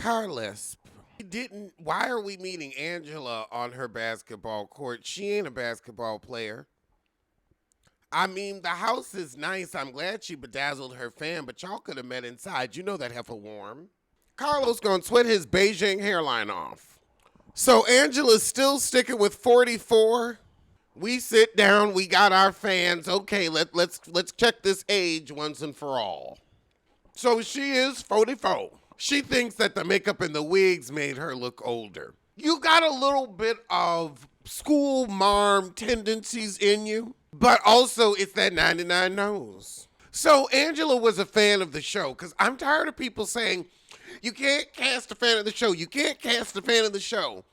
Carlos. Why are we meeting Angela on her basketball court? She ain't a basketball player. I mean, the house is nice. I'm glad she bedazzled her fan, but y'all could have met inside. You know that heifer warm. Carlos gonna sweat his Beijing hairline off. So Angela's still sticking with 44. We sit down, we got our fans. Okay, let's check this age once and for all. So she is 44. She thinks that the makeup and the wigs made her look older. You got a little bit of school marm tendencies in you, but also it's that 99 nose. So Angela was a fan of the show, because I'm tired of people saying, you can't cast a fan of the show. You can't cast a fan of the show.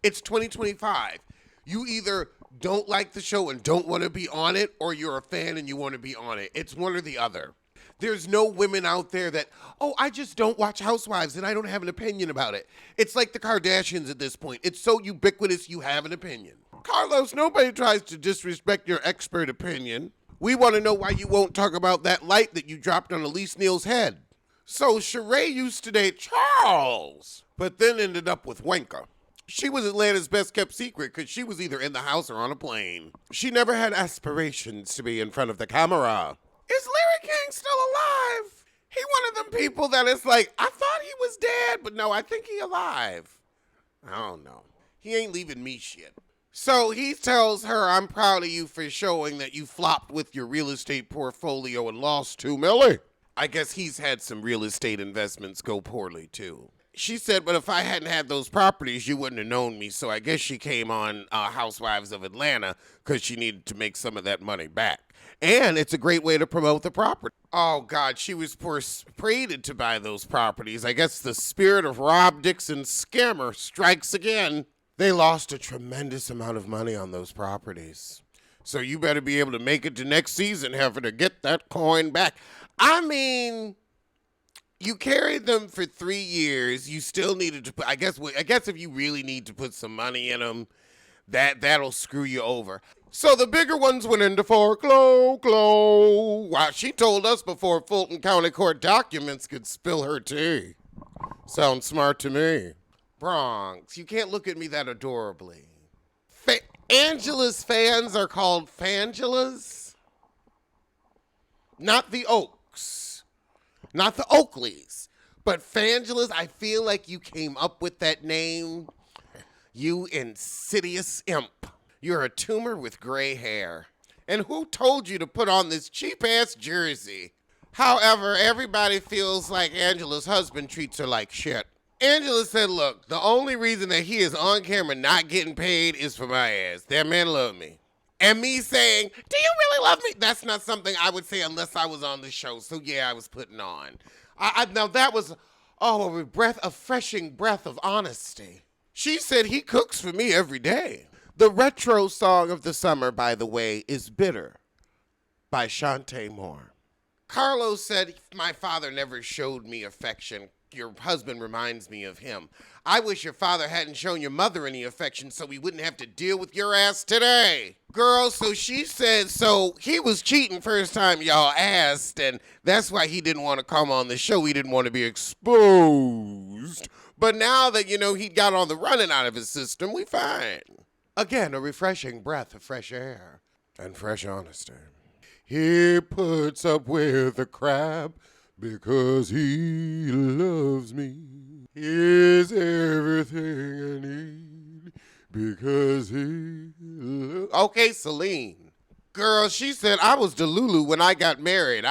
It's 2025. You either don't like the show and don't want to be on it, or you're a fan and you want to be on it. It's one or the other. There's no women out there that, oh, I just don't watch Housewives and I don't have an opinion about it. It's like the Kardashians at this point. It's so ubiquitous you have an opinion. Carlos, nobody tries to disrespect your expert opinion. We want to know why you won't talk about that light that you dropped on Elise Neal's head. So Sheree used to date Charles, but then ended up with Wenka. She was Atlanta's best kept secret because she was either in the house or on a plane. She never had aspirations to be in front of the camera. Is Larry King still alive? He one of them people that is like, I thought he was dead, but no, I think he alive. I don't know. He ain't leaving me shit. So he tells her, I'm proud of you for showing that you flopped with your real estate portfolio and lost $2 million. I guess he's had some real estate investments go poorly too. She said, but if I hadn't had those properties, you wouldn't have known me. So I guess she came on Housewives of Atlanta because she needed to make some of that money back. And it's a great way to promote the property. Oh, God, she was persuaded to buy those properties. I guess the spirit of Rob Dixon's scammer strikes again. They lost a tremendous amount of money on those properties. So you better be able to make it to next season, Heifer, to get that coin back. I mean, you carried them for 3 years. You still needed to put, I guess if you really need to put some money in them, that'll screw you over. So the bigger ones went into foreclosure. Wow, she told us before Fulton County Court documents could spill her tea. Sounds smart to me. Bronx, you can't look at me that adorably. Angela's fans are called Fangelas. Not the Oaks. Not the Oakleys. But Fangelas, I feel like you came up with that name. You insidious imp. You're a tumor with gray hair. And who told you to put on this cheap-ass jersey? However, everybody feels like Angela's husband treats her like shit. Angela said, look, the only reason that he is on camera not getting paid is for my ass. That man love me. And me saying, do you really love me? That's not something I would say unless I was on the show. So yeah, I was putting on. Now that was, a refreshing breath of honesty. She said he cooks for me every day. The retro song of the summer, by the way, is Bitter by Shantae Moore. Carlos said, my father never showed me affection. Your husband reminds me of him. I wish your father hadn't shown your mother any affection so we wouldn't have to deal with your ass today. Girl, so she said, so he was cheating first time y'all asked, and that's why he didn't want to come on the show. He didn't want to be exposed. But now that, he got all the running out of his system, we fine. Again, a refreshing breath of fresh air and fresh honesty. He puts up with the crap because he loves me. He's everything I need because he loves... Okay, Celine. Girl, she said, I was Delulu when I got married.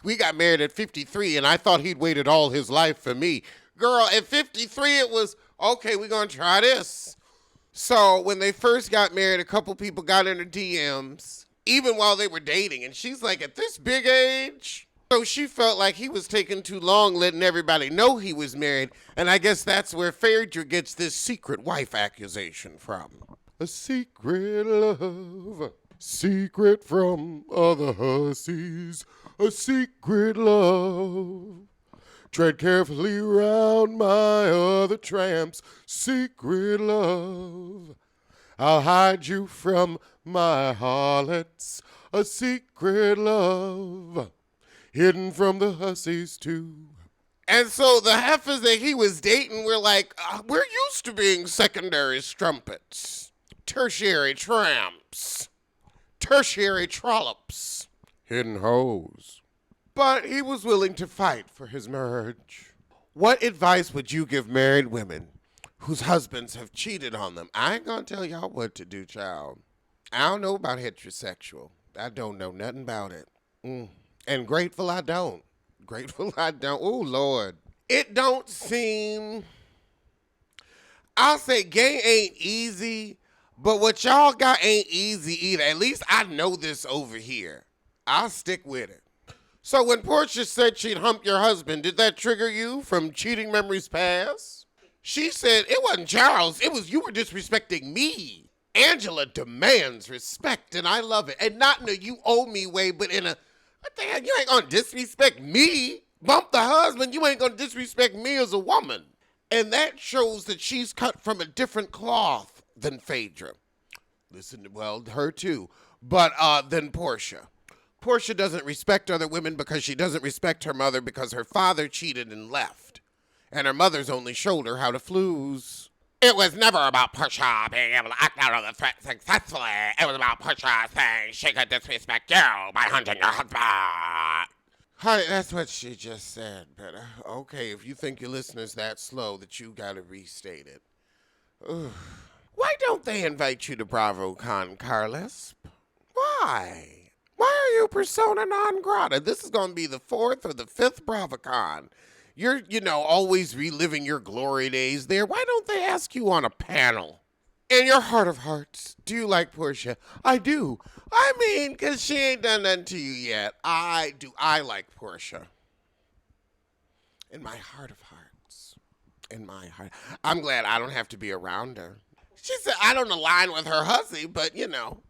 We got married at 53, and I thought he'd waited all his life for me. Girl, at 53, it was, okay, we're going to try this. So when they first got married, a couple people got in her DMs, even while they were dating. And she's like, at this big age? So she felt like he was taking too long letting everybody know he was married. And I guess that's where Phaedra gets this secret wife accusation from. A secret love, secret from other hussies, a secret love. Tread carefully round my other tramps, secret love. I'll hide you from my harlots, a secret love. Hidden from the hussies too, And so the heifers that he was dating were like, we're used to being secondary strumpets, tertiary tramps, tertiary trollops, hidden hoes. But he was willing to fight for his marriage. What advice would you give married women whose husbands have cheated on them? I ain't gonna tell y'all what to do, child. I don't know about heterosexual. I don't know nothing about it. And grateful I don't. Grateful I don't. Oh, Lord. It don't seem... I'll say gay ain't easy, but what y'all got ain't easy either. At least I know this over here. I'll stick with it. So when Portia said she'd hump your husband, did that trigger you from cheating memories past? She said, it wasn't Charles. It was you were disrespecting me. Angela demands respect, and I love it. And not in a you owe me way, but in a, what the hell, you ain't gonna disrespect me. Bump the husband, you ain't gonna disrespect me as a woman. And that shows that she's cut from a different cloth than Phaedra. Listen, well, her too, but than Portia. Portia doesn't respect other women because she doesn't respect her mother because her father cheated and left. And her mother's only showed her how to flooze. It was never about Portia being able to act out on the threat successfully. It was about Portia saying she could disrespect you by hunting your husband. Honey, that's what she just said. But okay, if you think your listener's that slow that you gotta restate it. Ugh. Why don't they invite you to BravoCon, Carlos? Why? Why are you persona non grata? This is gonna be the 4th or the 5th BravoCon. You're, always reliving your glory days there. Why don't they ask you on a panel? In your heart of hearts, do you like Portia? I do. I mean, because she ain't done nothing to you yet. I do. I like Portia. In my heart of hearts. In my heart. I'm glad I don't have to be around her. She said, I don't align with her hussy, but,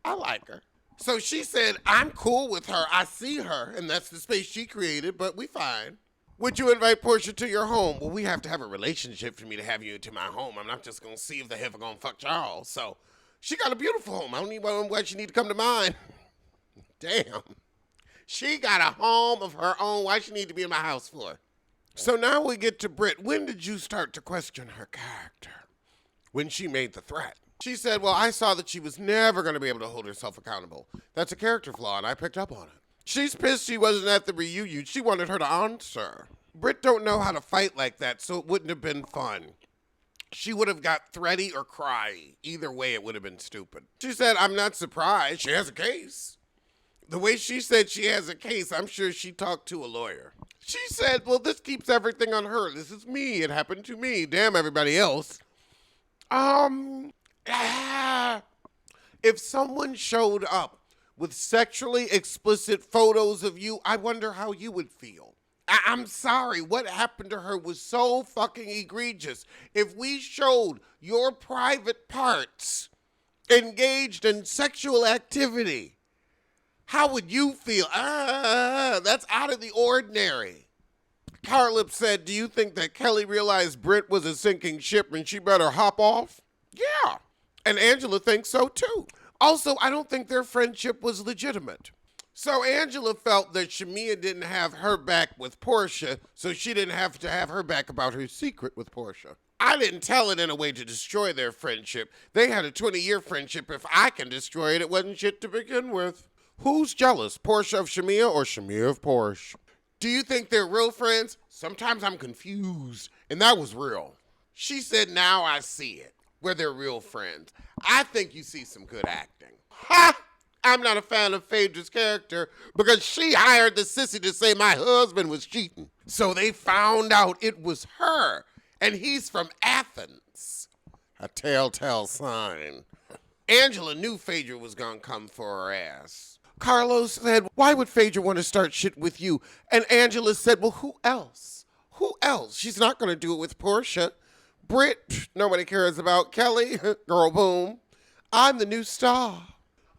I like her. So she said, I'm cool with her. I see her, and that's the space she created, but we fine. Would you invite Portia to your home? Well, we have to have a relationship for me to have you into my home. I'm not just going to see if the heifer going to fuck Charles. So she got a beautiful home. I don't need why she need to come to mine. Damn. She got a home of her own. Why she need to be in my house for? So now we get to Britt. When did you start to question her character? When she made the threat. She said, well, I saw that she was never going to be able to hold herself accountable. That's a character flaw, and I picked up on it. She's pissed she wasn't at the reunion. She wanted her to answer. Britt don't know how to fight like that, so it wouldn't have been fun. She would have got thready or cry. Either way, it would have been stupid. She said, I'm not surprised. She has a case. The way she said she has a case, I'm sure she talked to a lawyer. She said, well, this keeps everything on her. This is me. It happened to me. Damn everybody else. If someone showed up with sexually explicit photos of you, I wonder how you would feel. I'm sorry, what happened to her was so fucking egregious. If we showed your private parts engaged in sexual activity, how would you feel? That's out of the ordinary. Carlip said, do you think that Kelly realized Britt was a sinking ship and she better hop off? Yeah. And Angela thinks so too. Also, I don't think their friendship was legitimate. So Angela felt that Shamia didn't have her back with Portia, so she didn't have to have her back about her secret with Portia. I didn't tell it in a way to destroy their friendship. They had a 20-year friendship. If I can destroy it, it wasn't shit to begin with. Who's jealous, Portia of Shamia or Shamia of Porsche? Do you think they're real friends? Sometimes I'm confused, and that was real. She said, now I see it, where they're real friends. I think you see some good acting. Ha! I'm not a fan of Phaedra's character because she hired the sissy to say my husband was cheating. So they found out it was her, and he's from Athens. A telltale sign. Angela knew Phaedra was gonna come for her ass. Carlos said, why would Phaedra want to start shit with you? And Angela said, well, who else? Who else? She's not gonna do it with Portia. Britt, nobody cares about. Kelly, girl boom. I'm the new star.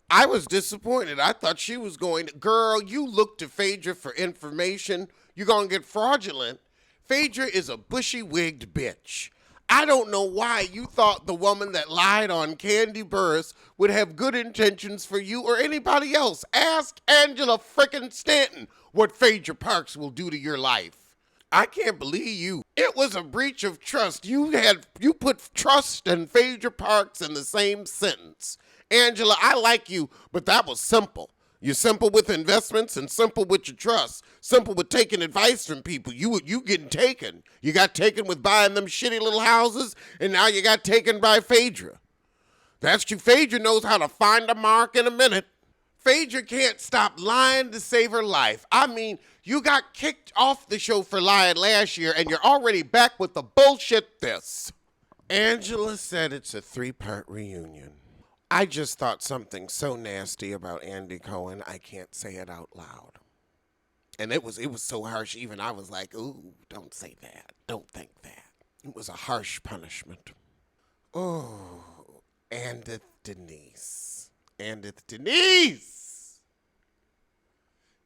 I was disappointed. I thought she was going to, girl, you look to Phaedra for information. You're going to get fraudulent. Phaedra is a bushy-wigged bitch. I don't know why you thought the woman that lied on Candy Burris would have good intentions for you or anybody else. Ask Angela frickin' Stanton what Phaedra Parks will do to your life. I can't believe you. It was a breach of trust. You put trust and Phaedra Parks in the same sentence. Angela, I like you, but that was simple. You're simple with investments and simple with your trust. Simple with taking advice from people. You getting taken. You got taken with buying them shitty little houses, and now you got taken by Phaedra. That's you. Phaedra knows how to find a mark in a minute. Phaedra can't stop lying to save her life. I mean, you got kicked off the show for lying last year, and you're already back with the bullshit this. Angela said it's a 3-part reunion. I just thought something so nasty about Andy Cohen, I can't say it out loud. And it was so harsh, even I was like, ooh, don't say that. Don't think that. It was a harsh punishment. Oh, Andith Denise.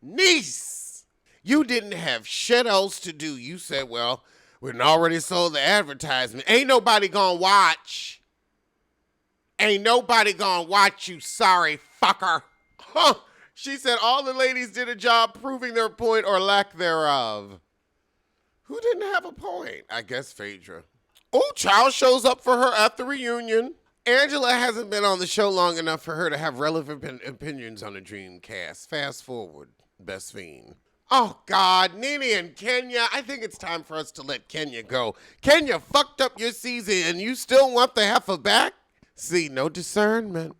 Niece! You didn't have shit else to do. You said, well, we'd already sold the advertisement. Ain't nobody gonna watch. Ain't nobody gonna watch, you sorry fucker. Huh. She said all the ladies did a job proving their point or lack thereof. Who didn't have a point? I guess Phaedra. Oh, Child shows up for her at the reunion. Angela hasn't been on the show long enough for her to have relevant opinions on the Dreamcast. Fast forward, Best Fiend. Oh, God, Nene and Kenya, I think it's time for us to let Kenya go. Kenya fucked up your season and you still want the heifer back? See, no discernment.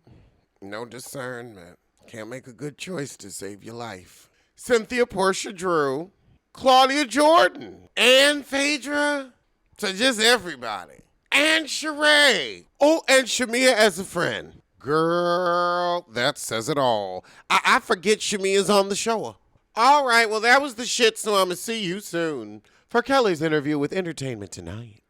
Can't make a good choice to save your life. Cynthia Portia Drew, Claudia Jordan, and Phaedra. So just everybody. And Sheree. Oh, and Shamia as a friend. Girl, that says it all. I forget Shamia's on the show. All right, well, that was the shit, so I'm going to see you soon for Kelly's interview with Entertainment Tonight.